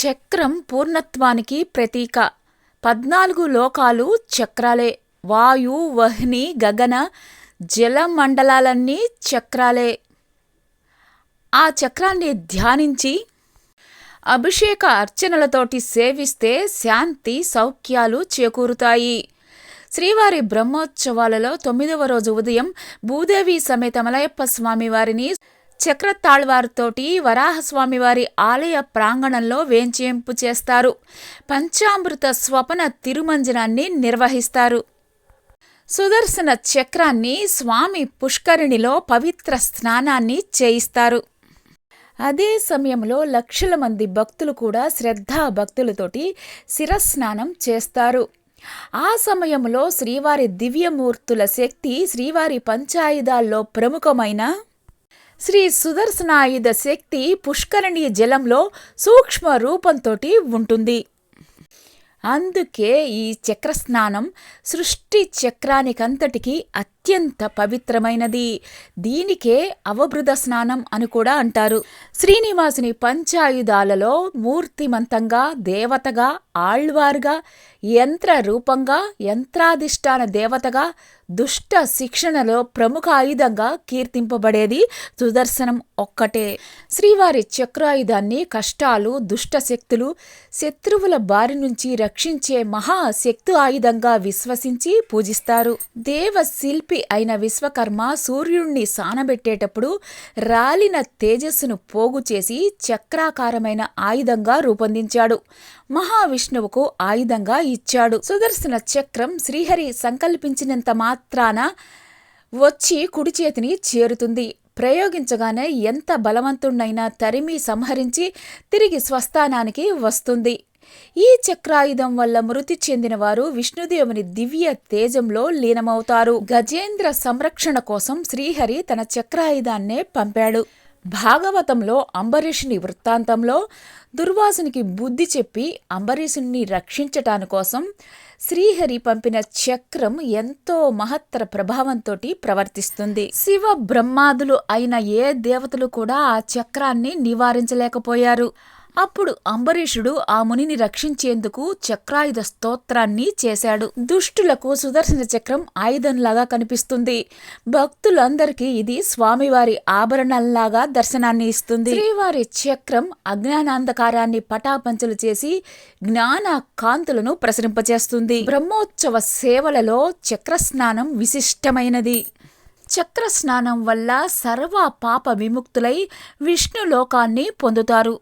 చక్రం పూర్ణత్వానికి ప్రతీక. 14 లోకాలు చక్రాలే. వాయు, వహ్ని, గగన, జల మండలాలన్నీ చక్రాలే. ఆ చక్రాన్ని ధ్యానించి అభిషేక అర్చనలతోటి సేవిస్తే శాంతి సౌఖ్యాలు చేకూరుతాయి. శ్రీవారి బ్రహ్మోత్సవాలలో 9వ రోజు ఉదయం భూదేవి సమేత మలయప్ప స్వామివారిని చక్రతాళ్వారితోటి వరాహస్వామివారి ఆలయ ప్రాంగణంలో వేంచేంపు చేస్తారు. పంచామృత స్వపన తిరుమంజనాన్ని నిర్వహిస్తారు. సుదర్శన చక్రాన్ని స్వామి పుష్కరిణిలో పవిత్ర స్నానాన్ని చేయిస్తారు. అదే సమయంలో లక్షల మంది భక్తులు కూడా శ్రద్ధాభక్తులతోటి శిరస్నానం చేస్తారు. ఆ సమయంలో శ్రీవారి దివ్యమూర్తుల శక్తి శ్రీవారి పంచాయుధాల్లో ప్రముఖమైన శ్రీ సుదర్శనాయుధ శక్తి పుష్కరిణి జలంలో సూక్ష్మ రూపంతోటి ఉంటుంది. అందుకే ఈ చక్రస్నానం సృష్టి చక్రానికంతటికీ అత్యంత పవిత్రమైనది. దీనికే అవబృధ స్నానం అని కూడా అంటారు. శ్రీనివాసుని పంచాయుధాలలో మూర్తిమంతంగా, దేవతగా, ఆళ్వారుగా, యంత్ర రూపంగా, యంత్రాధిష్టాన దేవతగా, దుష్ట శిక్షణలో ప్రముఖ ఆయుధంగా కీర్తింపబడేది సుదర్శనం ఒక్కటే. శ్రీవారి చక్రాయుధాన్ని కష్టాలు, దుష్ట శక్తులు, శత్రువుల బారి నుంచి రక్షించే మహాశక్తు ఆయుధంగా విశ్వసించి పూజిస్తారు. దేవశిల్పి అయిన విశ్వకర్మ సూర్యుణ్ణి సానబెట్టేటప్పుడు రాలిన తేజస్సును పోగు చేసి చక్రాకారమైన ఆయుధంగా రూపొందించాడు. మహావిష్ణువుకు ఆయుధంగా ఇచ్చాడు. సుదర్శన చక్రం శ్రీహరి సంకల్పించినంత మాత్రాన వచ్చి కుడి చేతిని చేరుతుంది. ప్రయోగించగానే ఎంత బలవంతుణ్ణైనా తరిమి సంహరించి తిరిగి స్వస్థానానికి వస్తుంది. ఈ చక్రాయుధం వల్ల మృతి చెందిన వారు విష్ణుదేవుని దివ్య తేజంలో లీనమవుతారు. గజేంద్ర సంరక్షణ కోసం శ్రీహరి తన చక్రాయుధాన్నే పంపాడు. భాగవతంలో అంబరీషుని వృత్తాంతంలో దుర్వాసునికి బుద్ధి చెప్పి అంబరీషుని రక్షించటాని కోసం శ్రీహరి పంపిన చక్రం ఎంతో మహత్తర ప్రభావంతో ప్రవర్తిస్తుంది. శివ బ్రహ్మాదులు అయిన ఏ దేవతలు కూడా ఆ చక్రాన్ని నివారించలేకపోయారు. అప్పుడు అంబరీషుడు ఆ మునిని రక్షించేందుకు చక్రాయుధ స్తోత్రాన్ని చేశాడు. దుష్టులకు సుదర్శన చక్రం ఆయుధంలాగా కనిపిస్తుంది. భక్తులందరికీ ఇది స్వామివారి ఆభరణంలాగా దర్శనాన్ని ఇస్తుంది. శ్రీవారి చక్రం అజ్ఞానాంధకారాన్ని పటాపంచలు చేసి జ్ఞాన కాంతులను ప్రసరింపచేస్తుంది. బ్రహ్మోత్సవ సేవలలో చక్రస్నానం విశిష్టమైనది. చక్రస్నానం వల్ల సర్వ పాప విముక్తులై విష్ణులోకాన్ని పొందుతారు.